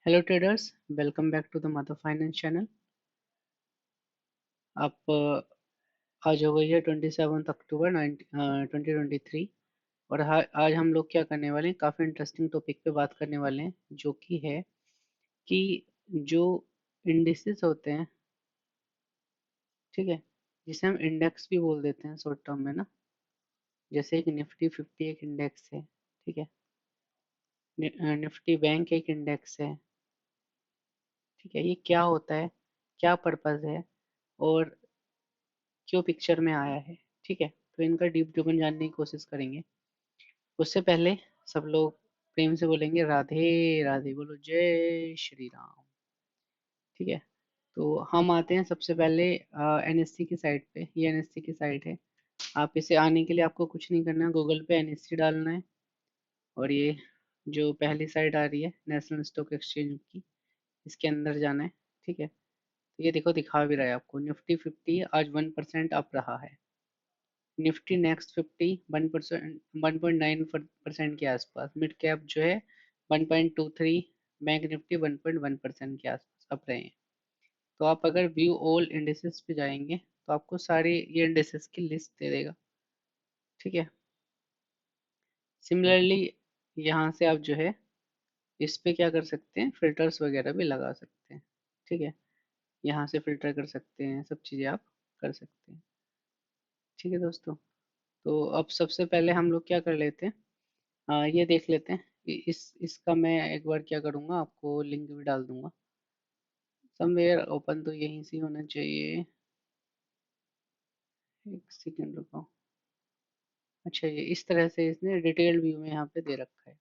Hello traders, welcome back to the Mother Finance channel. आप आज हो गई है 27 अक्टूबर 2023। और आज हम लोग क्या करने वाले हैं, काफ़ी इंटरेस्टिंग टॉपिक पे बात करने वाले हैं, जो कि है कि जो इंडिसेस होते हैं, ठीक है, जिसे हम इंडेक्स भी बोल देते हैं शॉर्ट टर्म में ना। जैसे एक निफ्टी 50 एक इंडेक्स है, ठीक है। निफ्टी बैंक एक इंडेक्स है, ठीक है। ये क्या होता है, क्या पर्पज़ है और क्यों पिक्चर में आया है, ठीक है। तो इनका डीप डिवन जानने की कोशिश करेंगे। उससे पहले सब लोग प्रेम से बोलेंगे राधे राधे, बोलो जय श्री राम, ठीक है। तो हम आते हैं सबसे पहले एनएससी की साइट पे। ये एनएससी की साइट है। आप इसे आने के लिए आपको कुछ नहीं करना है, गूगल पे एनएससी डालना है। और ये जो पहली साइट आ रही है नेशनल स्टॉक एक्सचेंज की, इसके अंदर जाना है, ठीक है। तो ये देखो, दिखा भी रहा है आपको, निफ्टी 50 आज 1% अप रहा है। निफ्टी नेक्स्ट 50 1%, 1.9% के आसपास। मिड कैप जो है 1.23, बैंक निफ्टी 1.1% के आसपास अप रहे हैं। तो आप अगर व्यू ऑल इंडिसेस पे जाएंगे तो आपको सारी ये इंडिसेस की लिस्ट दे देगा, ठीक है। सिमिलरली यहाँ से आप जो है इस पे क्या कर सकते हैं, फिल्टर्स वगैरह भी लगा सकते हैं, ठीक है। यहाँ से फिल्टर कर सकते हैं, सब चीज़ें आप कर सकते हैं, ठीक है दोस्तों। तो अब सबसे पहले हम लोग क्या कर लेते हैं, ये देख लेते हैं। इसका मैं एक बार क्या करूँगा, आपको लिंक भी डाल दूंगा। समवेयर ओपन तो यहीं से होना चाहिए। एक सेकेंड रुको। अच्छा, ये इस तरह से इसने डिटेल्ड व्यू में यहाँ पे दे रखा है,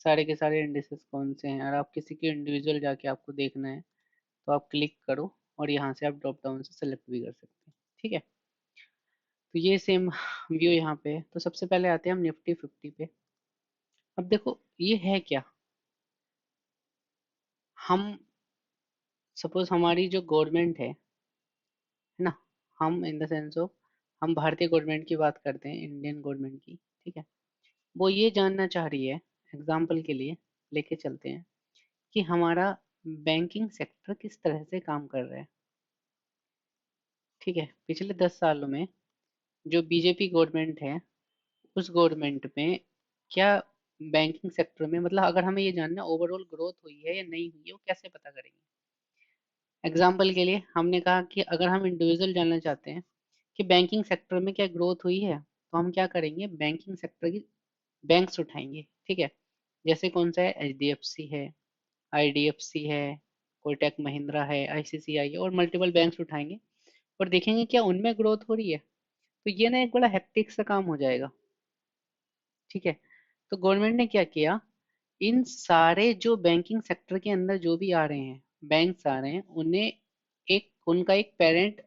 सारे के सारे इंडिसेस कौन से हैं। और आप किसी के इंडिविजुअल जाके आपको देखना है तो आप क्लिक करो और यहाँ से आप ड्रॉप डाउन से सेलेक्ट भी कर सकते हैं, ठीक है। तो ये सेम व्यू यहाँ पे है। तो सबसे पहले आते हैं हम निफ्टी 50 पे। अब देखो ये है क्या, हम सपोज हमारी जो गवर्नमेंट है ना, हम इन द सेंस ऑफ हम भारतीय गवर्नमेंट की बात करते हैं, इंडियन गवर्नमेंट की, ठीक है। वो ये जानना चाह रही है, एग्जाम्पल के लिए लेके चलते हैं, कि हमारा बैंकिंग सेक्टर किस तरह से काम कर रहा है, ठीक है। पिछले 10 सालों में जो बीजेपी गवर्नमेंट है, उस गवर्नमेंट में क्या बैंकिंग सेक्टर में, मतलब अगर हमें ये जानना ओवरऑल ग्रोथ हुई है या नहीं हुई है, वो कैसे पता करेंगे। एग्जाम्पल के लिए हमने कहा कि अगर हम इंडिविजुअल जानना चाहते हैं कि बैंकिंग सेक्टर में क्या ग्रोथ हुई है, तो हम क्या करेंगे, बैंकिंग सेक्टर की बैंक्स उठाएंगे, ठीक है। जैसे कौन सा है, एचडीएफसी है, आईडीएफसी है, कोटक महिंद्रा है, आईसीसीआई है, और मल्टीपल बैंक्स उठाएंगे और देखेंगे क्या उनमें ग्रोथ हो रही है। तो ये ना एक बड़ा हेक्टिक सा काम हो जाएगा, ठीक है। तो गवर्नमेंट ने क्या किया, इन सारे जो बैंकिंग सेक्टर के अंदर जो भी आ रहे हैं, बैंक्स आ रहे हैं, उन्हें एक उनका एक पेरेंट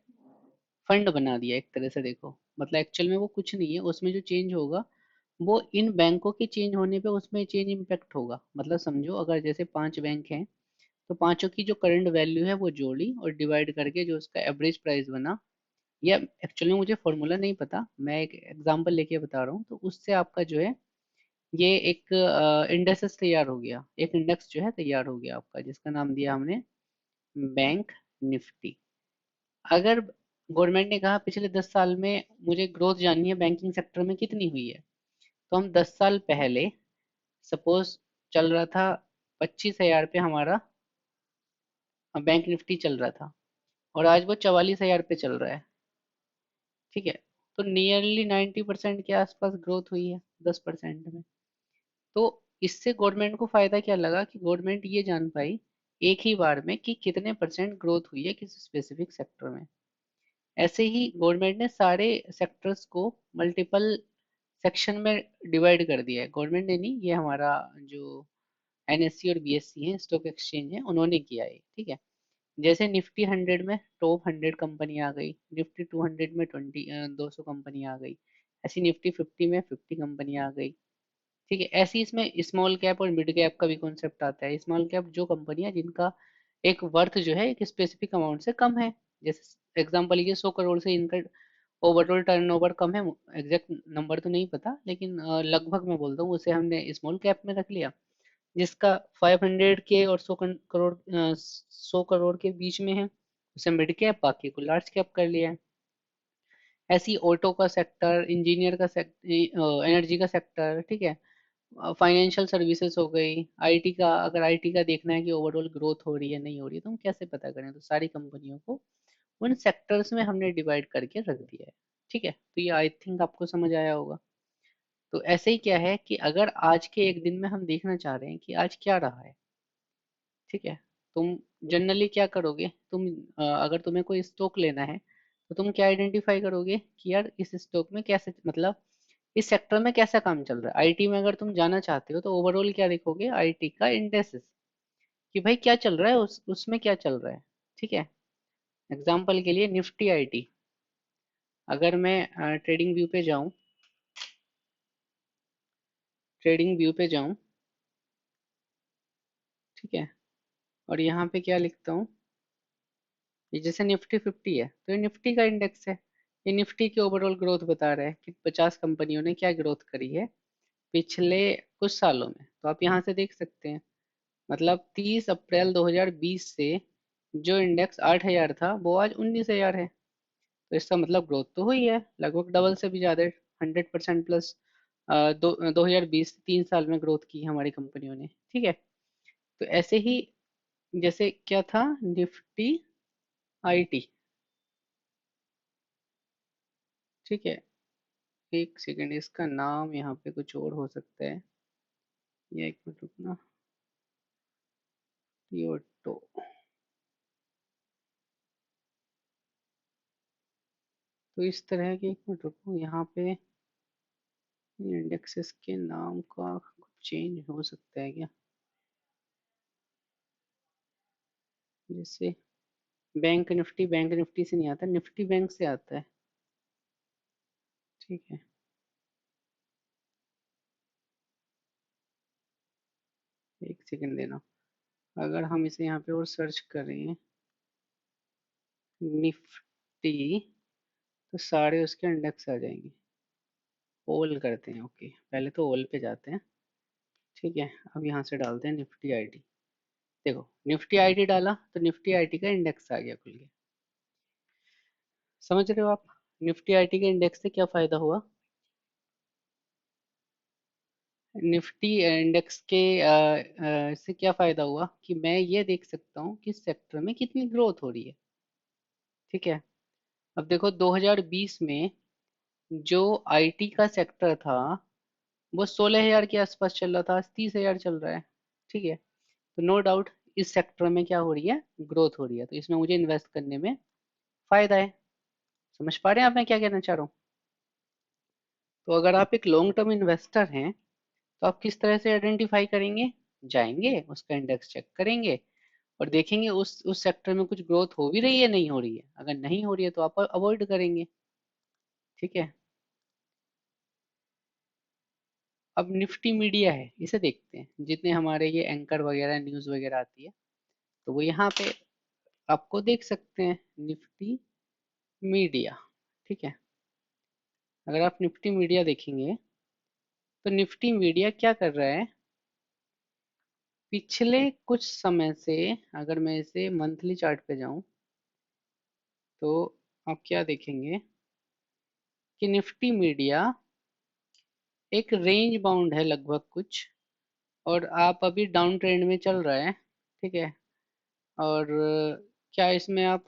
फंड बना दिया एक तरह से। देखो मतलब एक्चुअल में वो कुछ नहीं है, उसमें जो चेंज होगा वो इन बैंकों के चेंज होने पे उसमें चेंज इम्पैक्ट होगा। मतलब समझो, अगर जैसे 5 बैंक हैं तो पांचों की जो करंट वैल्यू है वो जोड़ी और डिवाइड करके जो उसका एवरेज प्राइस बना, या एक्चुअली मुझे फॉर्मूला नहीं पता, मैं एक एग्जांपल लेके बता रहा हूँ, तो उससे आपका जो है ये एक इंडेक्स तैयार हो गया, एक इंडेक्स जो है तैयार हो गया आपका, जिसका नाम दिया हमने बैंक निफ्टी। अगर गवर्नमेंट ने कहा पिछले 10 साल में मुझे ग्रोथ जाननी है बैंकिंग सेक्टर में कितनी हुई है, तो हम 10 साल पहले सपोज चल रहा था 25,000 पे हमारा बैंक निफ्टी चल रहा था, और आज वो 44,000 पे चल रहा है, ठीक है। तो नियरली 90% के आसपास ग्रोथ हुई है 10% में। तो इससे गवर्नमेंट को फायदा क्या लगा कि गवर्नमेंट ये जान पाई एक ही बार में कि कितने परसेंट ग्रोथ हुई है किसी स्पेसिफिक सेक्टर में। ऐसे ही गवर्नमेंट ने सारे सेक्टर्स को मल्टीपल सेक्शन में डिवाइड कर दिया है। गवर्नमेंट ने नहीं, ये हमारा जो एनएससी और बीएससी है, स्टॉक एक्सचेंज है, उन्होंने किया है, ठीक है। जैसे निफ्टी 100 में टॉप 100 कंपनी आ गई, निफ्टी 200 में 200 कंपनी आ गई, ऐसी निफ्टी 50 में 50 कंपनी आ गई, ठीक है। ऐसे ही इसमें स्मॉल कैप और मिड कैप का भी कॉन्सेप्ट आता है। स्मॉल कैप जो कंपनियां जिनका एक वर्थ जो है एक स्पेसिफिक अमाउंट से कम है, जैसे एग्जांपल ये 100 करोड़ से इनका ओवरऑल टर्नओवर कम है, एग्जैक्ट नंबर तो नहीं पता, लेकिन लगभग मैं बोलता हूँ, उसे हमने स्मॉल कैप में रख लिया। जिसका 500 के और 100 करोड़ 100 करोड़ के बीच में है, उसे मिड कैप, बाकी को लार्ज कैप कर लिया है। ऐसी ऑटो का सेक्टर, इंजीनियर का सेक्टर, एनर्जी का सेक्टर, ठीक है, फाइनेंशियल सर्विसेज हो गई, आईटी का, अगर आईटी का देखना है कि ओवरऑल ग्रोथ हो रही है नहीं हो रही है तो हम कैसे पता करें, तो सारी कंपनियों को उन सेक्टर्स में हमने डिवाइड करके रख दिया है। ठीक है, तो ये आई थिंक आपको समझ आया होगा। तो ऐसे ही क्या है कि अगर आज के एक दिन में हम देखना चाह रहे हैं कि आज क्या रहा है, ठीक है, तुम जनरली क्या करोगे, अगर तुम्हें कोई स्टॉक लेना है तो तुम क्या आइडेंटिफाई करोगे कि यार इस स्टॉक में कैसे, मतलब इस सेक्टर में कैसा काम चल रहा है। आईटी में अगर तुम जाना चाहते हो तो ओवरऑल क्या देखोगे, आईटी का इंडेक्सेस, कि भाई क्या चल रहा है, उसमें क्या चल रहा है। ठीक है, एग्जाम्पल के लिए निफ्टी आईटी, अगर मैं ट्रेडिंग व्यू पे जाऊं, ट्रेडिंग व्यू पे जाऊं, ठीक है, और यहाँ पे क्या लिखता हूँ, ये जैसे निफ्टी 50 है तो ये निफ्टी का इंडेक्स है, ये निफ्टी की ओवरऑल ग्रोथ बता रहा है कि 50 कंपनियों ने क्या ग्रोथ करी है पिछले कुछ सालों में। तो आप यहाँ से देख सकते हैं, मतलब 30 अप्रैल 2020 से जो इंडेक्स 8,000 था वो आज 19,000 है। तो इसका मतलब ग्रोथ तो हुई है, लगभग डबल से भी ज़्यादा, 100% प्लस। 2020 से 3 साल में ग्रोथ की हमारी कंपनियों ने। ठीक है, तो ऐसे ही जैसे क्या था, निफ्टी आईटी, ठीक है, एक सेकेंड, इसका नाम यहाँ पे कुछ और हो सकता है, ये एक मिनट रुकना, योटो, तो इस तरह के, एक मिनट रुको यहाँ पे, इंडेक्सेस के नाम का कुछ चेंज हो सकता है क्या, जैसे बैंक निफ्टी से नहीं आता, निफ्टी बैंक से आता है। ठीक है, एक सेकेंड देना, अगर हम इसे यहाँ पे और सर्च करें निफ्टी, तो सारे उसके इंडेक्स आ जाएंगे। ओल करते हैं, ओके, पहले तो ओल पे जाते हैं। ठीक है, अब यहाँ से डालते हैं निफ्टी आईटी। देखो निफ्टी आईटी डाला तो निफ्टी आईटी का इंडेक्स आ गया खुल के। समझ रहे हो आप, निफ्टी आईटी के इंडेक्स से क्या फायदा हुआ, निफ्टी इंडेक्स के से क्या फायदा हुआ कि मैं ये देख सकता हूँ कि सेक्टर में कितनी ग्रोथ हो रही है। ठीक है, अब देखो 2020 में जो आईटी का सेक्टर था वो 16,000 के आसपास चल रहा था, आज 30,000 चल रहा है। ठीक है, तो नो डाउट इस सेक्टर में क्या हो रही है, ग्रोथ हो रही है, तो इसमें मुझे इन्वेस्ट करने में फायदा है। समझ पा रहे हैं आप मैं क्या कहना चाह रहा हूँ। तो अगर आप एक लॉन्ग टर्म इन्वेस्टर हैं तो आप किस तरह से आइडेंटिफाई करेंगे, जाएंगे उसका इंडेक्स चेक करेंगे और देखेंगे उस सेक्टर में कुछ ग्रोथ हो भी रही है नहीं हो रही है, अगर नहीं हो रही है तो आप अवॉइड करेंगे। ठीक है, अब निफ्टी मीडिया है, इसे देखते हैं, जितने हमारे ये एंकर वगैरह न्यूज़ वगैरह आती है तो वो यहाँ पे आपको देख सकते हैं, निफ्टी मीडिया। ठीक है, अगर आप निफ्टी मीडिया देखेंगे तो निफ्टी मीडिया क्या कर रहा है, पिछले कुछ समय से, अगर मैं इसे मंथली चार्ट पे जाऊं तो आप क्या देखेंगे कि निफ्टी मीडिया एक रेंज बाउंड है लगभग कुछ, और आप अभी डाउन ट्रेंड में चल रहा है। ठीक है, और क्या इसमें आप,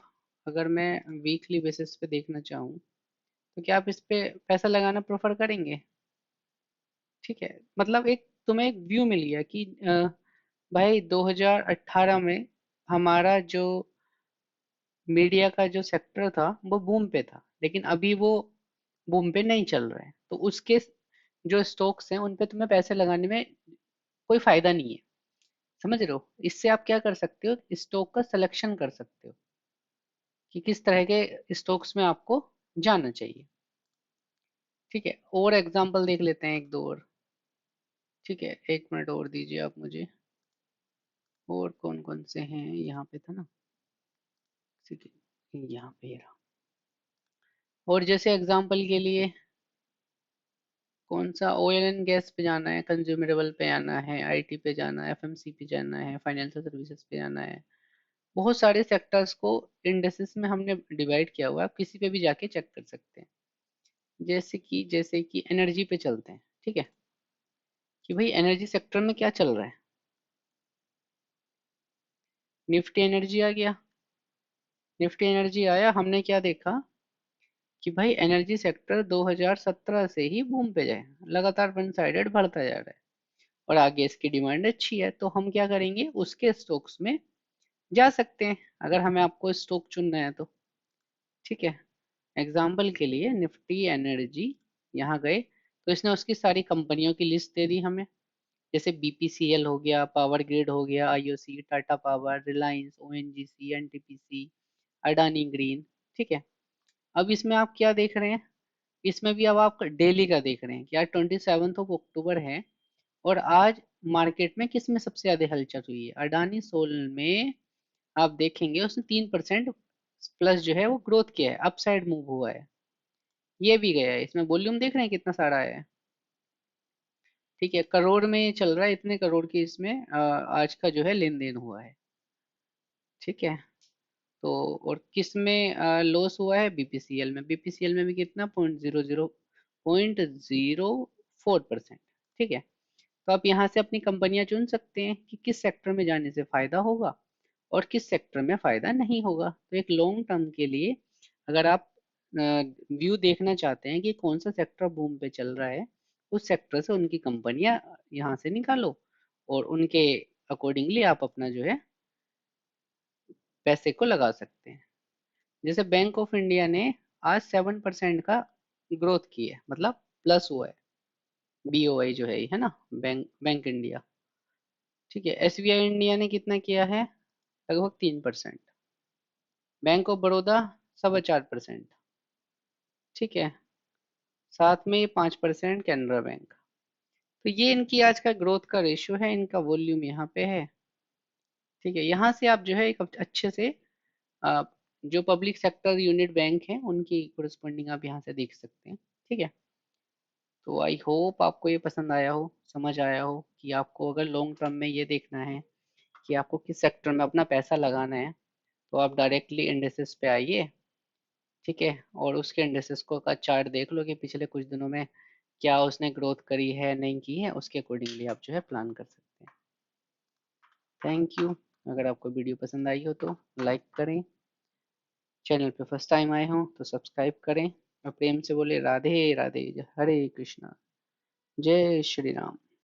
अगर मैं वीकली बेसिस पे देखना चाहूँ तो क्या आप इस पे पैसा लगाना प्रेफर करेंगे। ठीक है, मतलब एक तुम्हें एक व्यू मिल गया कि भाई 2018 में हमारा जो मीडिया का जो सेक्टर था वो बूम पे था, लेकिन अभी वो बूम पे नहीं चल रहा है, तो उसके जो स्टॉक्स हैं उन पे तुम्हें पैसे लगाने में कोई फायदा नहीं है। समझ रहे हो, इससे आप क्या कर सकते हो, स्टॉक का सिलेक्शन कर सकते हो कि किस तरह के स्टॉक्स में आपको जाना चाहिए। ठीक है, और एग्जांपल देख लेते हैं एक दो और। ठीक है, एक मिनट और दीजिए आप मुझे, और कौन कौन से हैं, यहाँ पे था ना, ठीक है, यहाँ पे ये रहा। और जैसे एग्जांपल के लिए कौन सा? ऑयल एंड गैस पे जाना है, कंज्यूमेबल पे जाना है, आईटी पे जाना है, एफएमसी पे जाना है, फाइनेंशियल सर्विसेज पे जाना है। बहुत सारे सेक्टर्स को इंडेक्सेस में हमने डिवाइड किया हुआ है, आप किसी पे भी जाके चेक कर सकते हैं। जैसे कि एनर्जी पे चलते हैं, ठीक है, कि भाई एनर्जी सेक्टर में क्या चल रहा है। निफ्टी एनर्जी आ गया। निफ्टी एनर्जी आया, हमने क्या देखा कि भाई एनर्जी सेक्टर 2017 से ही बूम पे जाए, लगातार वन साइडेड बढ़ता जा रहा है और आगे इसकी डिमांड अच्छी है, तो हम क्या करेंगे, उसके स्टॉक्स में जा सकते हैं अगर हमें आपको स्टॉक चुनना है तो। ठीक है, एग्जाम्पल के लिए निफ्टी एनर्जी यहाँ गए तो इसने उसकी सारी कंपनियों की लिस्ट दे दी हमें। जैसे बीपीसीएल हो गया, पावर ग्रिड हो गया, IOC, Tata power, Reliance, ONGC, NTPC, Adani green. ठीक है, अब इसमें आप क्या देख रहे हैं, इसमें भी अब आप डेली का देख रहे हैं कि आज 27 अक्टूबर है और आज मार्केट में किस में सबसे ज्यादा हलचल हुई है, अडानी सोल में। आप देखेंगे उसने 3% प्लस जो है वो ग्रोथ किया है, अपसाइड मूव हुआ है। ये भी गया है, इसमें वॉल्यूम देख रहे हैं कितना सारा है। ठीक है, करोड़ में ये चल रहा है, इतने करोड़ की इसमें आज का जो है लेन देन हुआ है। ठीक है, तो और किस में लॉस हुआ है, बीपीसीएल में। बीपीसीएल में भी कितना, 0.04%। ठीक है, तो आप यहाँ से अपनी कंपनियां चुन सकते हैं कि किस सेक्टर में जाने से फायदा होगा और किस सेक्टर में फायदा नहीं होगा। तो एक लॉन्ग टर्म के लिए अगर आप व्यू देखना चाहते हैं कि कौन सा सेक्टर बूम पे चल रहा है, उस सेक्टर से उनकी कंपनियां यहाँ से निकालो और उनके अकॉर्डिंगली आप अपना जो है पैसे को लगा सकते हैं। जैसे बैंक ऑफ इंडिया ने आज 7% का ग्रोथ की है, मतलब प्लस हुआ है। बीओआई जो है ना, बैंक इंडिया। ठीक है, एसबीआई इंडिया ने कितना किया है, लगभग 3%। Bank of Baroda 4.25%। ठीक है, साथ में ये 5% कैनरा बैंक। तो ये इनकी आज का ग्रोथ का रेशियो है, इनका वॉल्यूम यहाँ पे है। ठीक है, यहाँ से आप जो है एक अच्छे से आ, जो पब्लिक सेक्टर यूनिट बैंक है उनकी कोरिस्पॉन्डिंग आप यहाँ से देख सकते हैं। ठीक है, तो आई होप आपको ये पसंद आया हो, समझ आया हो कि आपको अगर लॉन्ग टर्म में ये देखना है कि आपको किस सेक्टर में अपना पैसा लगाना है, तो आप डायरेक्टली इंडेसेस पे आइए। ठीक है, और उसके इंडेसेस को का चार्ट देख लो कि पिछले कुछ दिनों में क्या उसने ग्रोथ करी है नहीं की है, उसके अकॉर्डिंगली आप जो है प्लान कर सकते हैं। Thank you. अगर आपको वीडियो पसंद आई हो तो लाइक करें, चैनल पे फर्स्ट टाइम आए हो तो सब्सक्राइब करें और प्रेम से बोले राधे राधे, हरे कृष्णा, जय श्री राम।